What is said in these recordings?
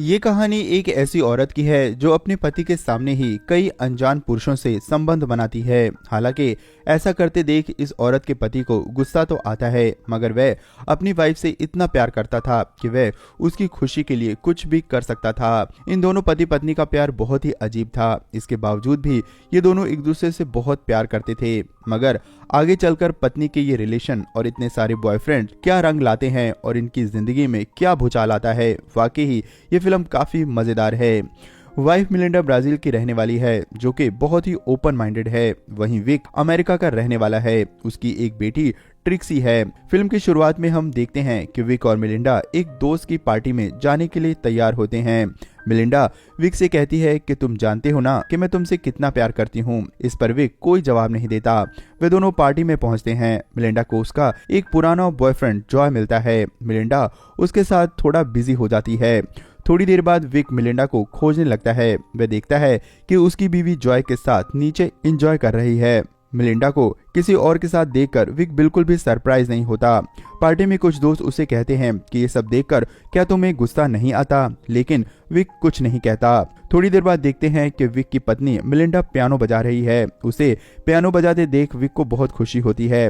ये कहानी एक ऐसी औरत की है जो अपने पति के सामने ही कई अनजान पुरुषों से संबंध बनाती है। हालांकि ऐसा करते देख इस औरत के पति को गुस्सा तो आता है, मगर वह अपनी वाइफ से इतना प्यार करता था कि वह उसकी खुशी के लिए कुछ भी कर सकता था। इन दोनों पति पत्नी का प्यार बहुत ही अजीब था। इसके बावजूद भी ये दोनों एक दूसरे से बहुत प्यार करते थे, मगर आगे चलकर पत्नी के ये रिलेशन और इतने सारे बॉयफ्रेंड क्या रंग लाते हैं और इनकी जिंदगी में क्या भूचाल आता है। वाकई ही ये फिल्म काफी मजेदार है। वाइफ मिलिंडा ब्राजील की रहने वाली है जो कि बहुत ही ओपन माइंडेड है। वहीं विक अमेरिका का रहने वाला है। उसकी एक बेटी ट्रिक्सी है। फिल्म की शुरुआत में हम देखते हैं कि विक और मिलिंडा एक दोस्त की पार्टी में जाने के लिए तैयार होते हैं। मिलिंडा विक से कहती है कि तुम जानते हो ना कि मैं तुमसे कितना प्यार करती हूँ। इस पर विक कोई जवाब नहीं देता। वे दोनों पार्टी में पहुंचते हैं। मिलिंडा को उसका एक पुराना बॉयफ्रेंड जॉय मिलता है। मिलिंडा उसके साथ थोड़ा बिजी हो जाती है। थोड़ी देर बाद विक मिलिंडा को खोजने लगता है। वह देखता है कि उसकी बीवी जॉय के साथ नीचे एंजॉय कर रही है। मिलिंडा को किसी और के साथ देखकर विक बिल्कुल भी सरप्राइज नहीं होता। पार्टी में कुछ दोस्त उसे कहते हैं कि ये सब देखकर क्या तुम्हें गुस्सा नहीं आता, लेकिन विक कुछ नहीं कहता। थोड़ी देर बाद देखते हैं कि विक की पत्नी मिलिंडा पियानो बजा रही है। उसे पियानो बजाते देख विक को बहुत खुशी होती है।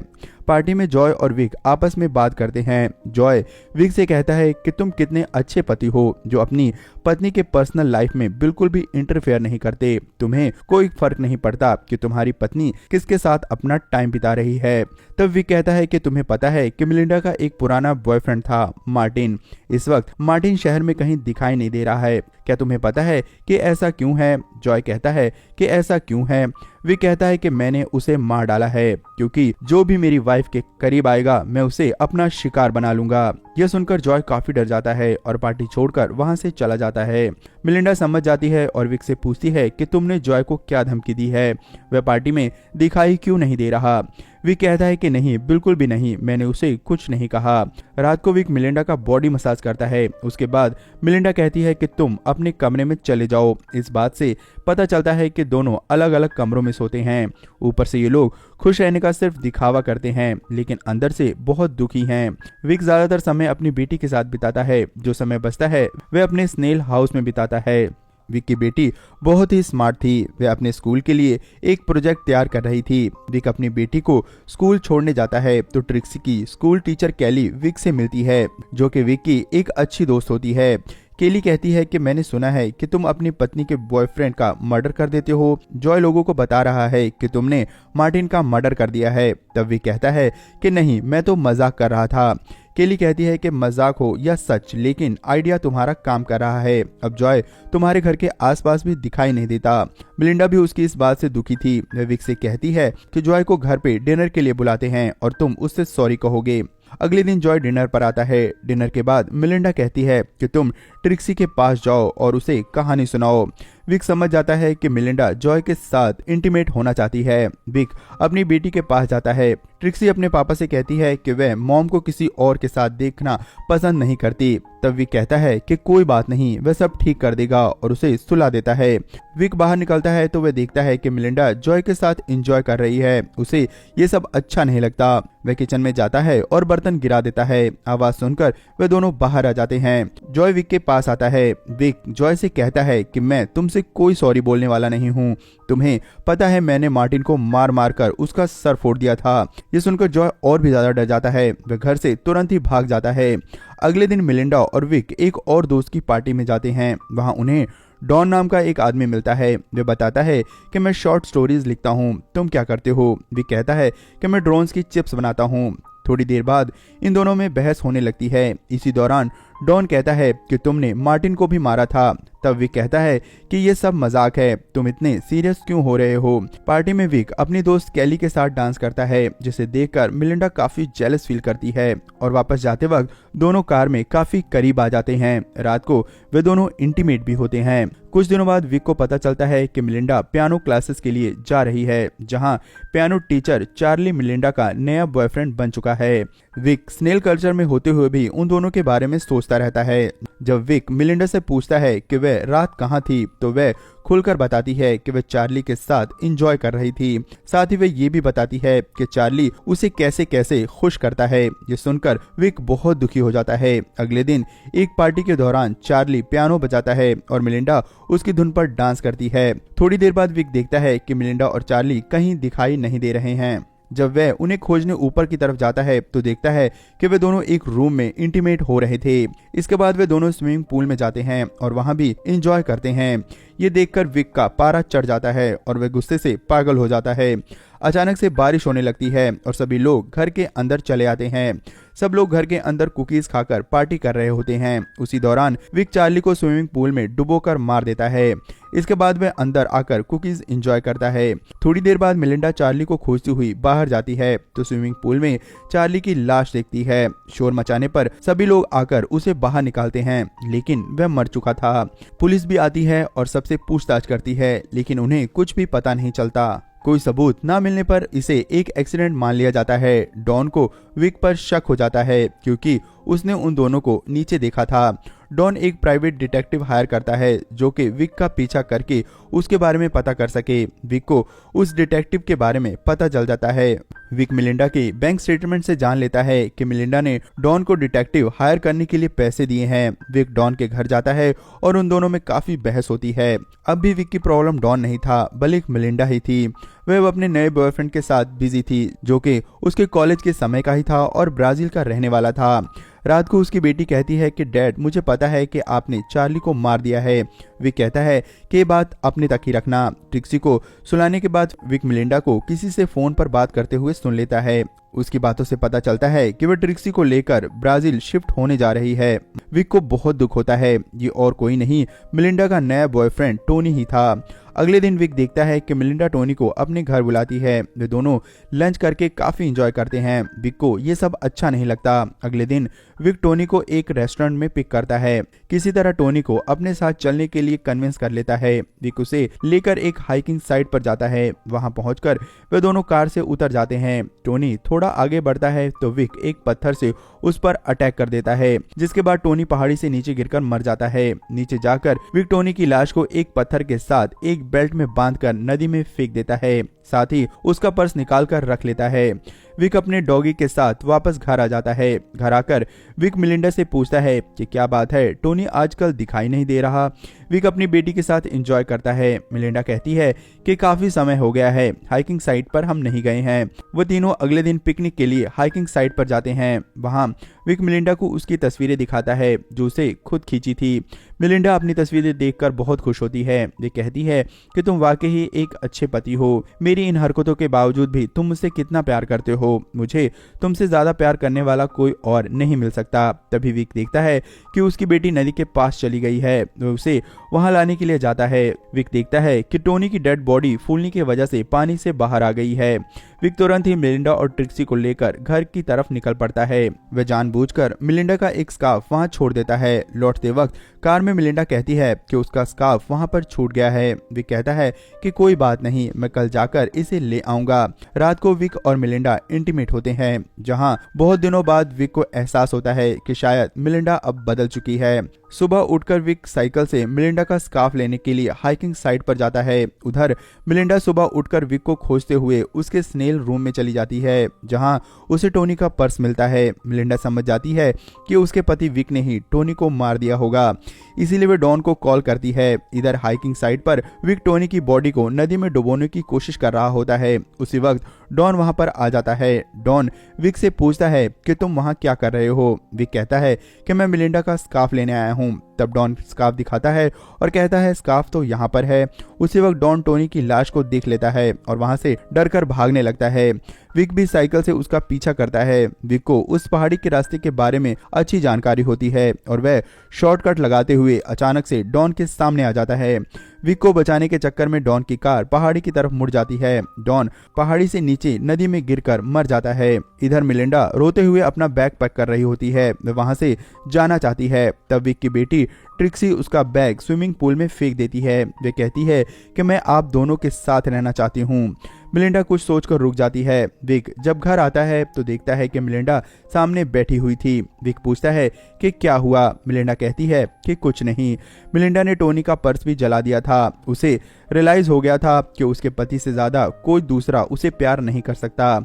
पार्टी में जॉय और विक आपस में बात करते हैं। जॉय विक से कहता है कि तुम कितने अच्छे पति हो जो अपनी पत्नी के पर्सनल लाइफ में बिल्कुल भी इंटरफेयर नहीं करते। तुम्हें कोई फर्क नहीं पड़ता कि तुम्हारी पत्नी किसके साथ अपना टाइम बिता रही है। तब विक कहता है कि तुम्हें पता है कि मिलिंडा का एक पुराना बॉयफ्रेंड था, मार्टिन। इस वक्त मार्टिन शहर में कहीं दिखाई नहीं दे रहा है। क्या तुम्हें पता है कि ऐसा क्यों है? जॉय कहता है कि ऐसा क्यों है? विक कहता है कि मैंने उसे मार डाला है क्योंकि जो भी मेरी वाइफ के करीब आएगा मैं उसे अपना शिकार बना लूंगा। यह सुनकर जॉय काफी डर जाता है और पार्टी छोड़कर वहां से चला जाता है। मिलिंडा समझ जाती है और विक से पूछती है कि तुमने जॉय को क्या धमकी दी है, वह पार्टी में दिखाई क्यों नहीं दे रहा। विक कहता है कि नहीं, बिल्कुल भी नहीं, मैंने उसे कुछ नहीं कहा। रात को विक मिलिंडा का बॉडी मसाज करता है। उसके बाद मिलिंडा कहती है कि तुम अपने कमरे में चले जाओ। इस बात से पता चलता है कि दोनों अलग अलग कमरों में सोते हैं। ऊपर से ये लोग खुश रहने का सिर्फ दिखावा करते हैं, लेकिन अंदर से बहुत दुखी हैं। विक ज्यादातर समय अपनी बेटी के साथ बिताता है। जो समय बचता है वह अपने स्नेल हाउस में बिताता है। विक की बेटी बहुत ही स्मार्ट थी। वह अपने स्कूल के लिए एक प्रोजेक्ट तैयार कर रही थी। विक अपनी बेटी को स्कूल छोड़ने जाता है तो ट्रिक्सी की स्कूल टीचर कैली विक से मिलती है, जो कि विक की एक अच्छी दोस्त होती है। केली कहती है कि मैंने सुना है कि तुम अपनी पत्नी के बॉयफ्रेंड का मर्डर कर देते हो। जॉय लोगों को बता रहा है कि तुमने मार्टिन का मर्डर कर दिया है। तब विक कहता है कि नहीं, मैं तो मजाक कर रहा था। केली कहती है कि मजाक हो या सच, लेकिन आइडिया तुम्हारा काम कर रहा है। अब जॉय तुम्हारे घर के आसपास भी दिखाई नहीं देता। मिलिंडा भी उसकी इस बात से दुखी थी। वह विक से कहती है कि जॉय को घर पे डिनर के लिए बुलाते हैं और तुम उससे सॉरी कहोगे। अगले दिन जॉय डिनर पर आता है। डिनर के बाद मिलिंडा कहती है कि तुम ट्रिक्सी के पास जाओ और उसे कहानी सुनाओ। विक समझ जाता है कि मिलिंडा जॉय के साथ इंटीमेट होना चाहती है। विक अपनी बेटी के पास जाता है। ट्रिक्सी अपने पापा से कहती है कि वह मॉम को किसी और के साथ देखना पसंद नहीं करती। तब विक कहता है कि कोई बात नहीं, वह सब ठीक कर देगा और उसे सुला देता है। विक बाहर निकलता है तो वह देखता है कि मिलिंडा जॉय के साथ एंजॉय कर रही है। उसे ये सब अच्छा नहीं लगता। वह किचन में जाता है और बर्तन गिरा देता है। आवाज सुनकर वे दोनों बाहर आ जाते हैं। जॉय विक के पास आता है। विक जॉय से कहता है कि मैं तुमसे कोई सॉरी बोलने वाला नहीं हूँ। तुम्हें पता है मैंने मार्टिन को मार मार कर उसका सर फोड़ दिया था। ये सुनकर जॉय और भी ज्यादा डर जाता है। वह घर से तुरंत ही भाग जाता है। अगले दिन मिलिंडा और विक एक और दोस्त की पार्टी में जाते हैं। वहां उन्हें डॉन नाम का एक आदमी मिलता है। वह बताता है कि मैं शॉर्ट स्टोरीज लिखता हूँ, तुम क्या करते हो? विक कहता है कि मैं ड्रोन्स की चिप्स बनाता हूँ। थोड़ी देर बाद इन दोनों में बहस होने लगती है। इसी दौरान डॉन कहता है कि तुमने मार्टिन को भी मारा था। तब विक कहता है कि ये सब मजाक है, तुम इतने सीरियस क्यों हो रहे हो? पार्टी में विक अपनी दोस्त कैली के साथ डांस करता है, जिसे देखकर मिलिंडा काफी जेलस फील करती है और वापस जाते वक्त दोनों कार में काफी करीब आ जाते हैं। रात को वे दोनों इंटीमेट भी होते हैं। कुछ दिनों बाद विक को पता चलता है कि मिलिंडा पियानो क्लासेस के लिए जा रही है, जहां पियानो टीचर चार्ली मिलिंडा का नया बॉयफ्रेंड बन चुका है। विक स्नेल कल्चर में होते हुए भी उन दोनों के बारे में सोचता पूछता रहता है। जब विक मिलिंडा से पूछता है कि वह रात कहाँ थी, तो वह खुलकर बताती है कि वह चार्ली के साथ एंजॉय कर रही थी। साथ ही वह ये भी बताती है कि चार्ली उसे कैसे कैसे खुश करता है। ये सुनकर विक बहुत दुखी हो जाता है। अगले दिन एक पार्टी के दौरान चार्ली पियानो बजाता है और मिलिंडा उसकी धुन पर डांस करती है। थोड़ी देर बाद विक देखता है कि मिलिंडा और चार्ली कहीं दिखाई नहीं दे रहे हैं। जब वह उन्हें खोजने ऊपर की तरफ जाता है तो देखता है कि वे दोनों एक रूम में इंटीमेट हो रहे थे। इसके बाद वे दोनों स्विमिंग पूल में जाते हैं और वहां भी एंजॉय करते हैं। ये देखकर विक का पारा चढ़ जाता है और वह गुस्से से पागल हो जाता है। अचानक से बारिश होने लगती है और सभी लोग घर के अंदर चले आते हैं। सब लोग घर के अंदर कुकीज खाकर पार्टी कर रहे होते हैं। उसी दौरान विक चार्ली को स्विमिंग पूल में डुबोकर मार देता है। इसके बाद वह अंदर आकर कुकीज एंजॉय करता है। थोड़ी देर बाद मिलिंडा चार्ली को खोजती हुई बाहर जाती है तो स्विमिंग पूल में चार्ली की लाश देखती है। शोर मचाने पर सभी लोग आकर उसे बाहर निकालते हैं, लेकिन वह मर चुका था। पुलिस भी आती है और सबसे पूछताछ करती है, लेकिन उन्हें कुछ भी पता नहीं चलता। कोई सबूत न मिलने पर इसे एक एक्सीडेंट मान लिया जाता है। डॉन को विक पर शक हो जाता है क्योंकि उसने उन दोनों को नीचे देखा था। डॉन एक प्राइवेट डिटेक्टिव हायर करता है जो कि विक का पीछा करके उसके बारे में पता कर सके। विक को उस डिटेक्टिव के बारे में पता चल जाता है। विक मिलिंडा के बैंक स्टेटमेंट से जान लेता है कि मिलिंडा ने डॉन को डिटेक्टिव हायर करने के लिए पैसे दिए हैं। विक डॉन के घर जाता है और उन दोनों में काफी बहस होती है। अब भी विक की प्रॉब्लम डॉन नहीं था बल्कि मिलिंडा ही थी। वह अपने नए बॉयफ्रेंड के साथ बिजी थी जो कि उसके कॉलेज के समय का ही था और ब्राजील का रहने वाला था। रात को उसकी बेटी कहती है कि डैड, मुझे पता है कि आपने चार्ली को मार दिया है। विक कहता है कि ये बात अपने तक ही रखना। ट्रिक्सी को सुलाने के बाद विक मिलिंडा को किसी से फोन पर बात करते हुए सुन लेता है। उसकी बातों से पता चलता है कि वह ट्रिक्सी को लेकर ब्राजील शिफ्ट होने जा रही है। विक को बहुत दुख होता है। ये और कोई नहीं, मिलिंडा का नया बॉयफ्रेंड टोनी ही था। अगले दिन विक देखता है कि मिलिंडा टोनी को अपने घर बुलाती है। वे दोनों लंच करके काफी एंजॉय करते हैं। विक को ये सब अच्छा नहीं लगता। अगले दिन विक टोनी को एक रेस्टोरेंट में पिक करता है। किसी तरह टोनी को अपने साथ चलने के लिए कन्विंस कर लेता है। विक उसे लेकर एक हाइकिंग साइट पर जाता है। वहां पहुंचकर वे दोनों कार से उतर जाते हैं। टोनी थोड़ा आगे बढ़ता है तो विक एक पत्थर से उस पर अटैक कर देता है, जिसके बाद टोनी पहाड़ी से नीचे गिरकर मर जाता है। नीचे जाकर विक टोनी की लाश को एक पत्थर के साथ एक बेल्ट में बांधकर नदी में फेंक देता है। साथ ही उसका पर्स निकाल कर रख लेता है। विक अपने डॉगी के साथ वापस घर आ जाता है। घर आकर विक मिलिंडा से पूछता है कि क्या बात है, टोनी आजकल दिखाई नहीं दे रहा। विक अपनी बेटी के साथ एंजॉय करता है। मिलिंडा कहती है कि काफी समय हो गया है, हाइकिंग साइट पर हम नहीं गए हैं। वो तीनों अगले दिन पिकनिक के लिए हाइकिंग साइट पर जाते हैं। वहां विक मिलिंडा को उसकी तस्वीरें दिखाता है जो उसे खुद खींची थी। मिलिंडा अपनी तस्वीरें देखकर बहुत खुश होती है। वे कहती है कि तुम वाकई ही एक अच्छे पति हो। मेरी इन हरकतों के बावजूद भी तुम मुझसे कितना प्यार करते हो। मुझे तुमसे ज्यादा प्यार करने वाला कोई और नहीं मिल सकता। तभी विक देखता है कि उसकी बेटी नदी के पास चली गई है। वह उसे वहां लाने के लिए जाता है। विक देखता है कि टोनी की डेड बॉडी फूलने की वजह से पानी से बाहर आ गई है। विक तुरंत ही मिलिंडा और ट्रिक्सी को लेकर घर की तरफ निकल पड़ता है। वह जानबूझकर मिलिंडा का एक स्कार्फ वहां छोड़ देता है। लौटते वक्त कार में मिलिंडा कहती है कि उसका स्कार्फ वहां पर छूट गया है। विक कहता है कि कोई बात नहीं, मैं कल जाकर इसे ले आऊंगा। रात को विक और मिलिंडा इंटीमेट होते हैं, जहां बहुत दिनों बाद विक को एहसास होता है कि शायद मिलिंडा अब बदल चुकी है। सुबह उठकर विक साइकिल से मिलिंडा का स्कार्फ लेने के लिए हाइकिंग साइट पर जाता है। उधर मिलिंडा सुबह उठकर विक को खोजते हुए उसके स्नेल रूम में चली जाती है, जहां उसे टोनी का पर्स मिलता है। मिलिंडा समझ जाती है कि उसके पति विक ने ही टोनी को मार दिया होगा, इसीलिए वे डॉन को कॉल करती है। इधर हाइकिंग साइट पर विक टोनी की बॉडी को नदी में डुबोने की कोशिश कर रहा होता है। उसी वक्त डॉन वहां पर आ जाता है। डॉन विक से पूछता है कि तुम वहां क्या कर रहे हो। विक कहता है कि मैं मिलिंडा का स्कार्फ लेने आया हूं। तब डॉन स्कार्फ दिखाता है और कहता है स्कार्फ तो यहाँ पर है। उसी वक्त डॉन टोनी की लाश को देख लेता है और वहां से डरकर भागने लगता है। विक भी साइकिल से उसका पीछा करता है। विक को उस पहाड़ी के रास्ते के बारे में अच्छी जानकारी होती है और वह शॉर्टकट लगाते हुए अचानक से डॉन के सामने आ जाता है। विक को बचाने के चक्कर में डॉन की कार पहाड़ी की तरफ मुड़ जाती है। डॉन पहाड़ी से नीचे नदी में गिरकर मर जाता है। इधर मिलिंडा रोते हुए अपना बैग पैक कर रही होती है। वह वहां से जाना चाहती है। तब विक की बेटी ट्रिक्सी उसका बैग स्विमिंग पूल में फेंक देती है। वे कहती है कि मैं आप दोनों के साथ रहना चाहती हूँ। मिलिंडा कुछ सोचकर रुक जाती है। विक जब घर आता है तो देखता है कि मिलिंडा सामने बैठी हुई थी। विक पूछता है कि क्या हुआ। मिलिंडा कहती है कि कुछ नहीं। मिलिंडा ने टोनी का पर्स भी जला दिया था। उसे रियलाइज हो गया था कि उसके पति से ज्यादा कोई दूसरा उसे प्यार नहीं कर सकता।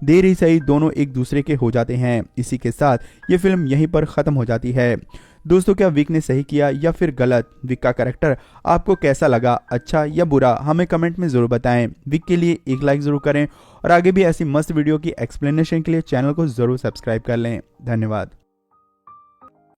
देर ही सही दोनों एक दूसरे के हो जाते हैं। इसी के साथ ये फिल्म यहीं पर खत्म हो जाती है। दोस्तों, क्या विक ने सही किया या फिर गलत? विक का कैरेक्टर आपको कैसा लगा, अच्छा या बुरा? हमें कमेंट में जरूर बताएं। विक के लिए एक लाइक जरूर करें और आगे भी ऐसी मस्त वीडियो की एक्सप्लेनेशन के लिए चैनल को जरूर सब्सक्राइब कर लें। धन्यवाद।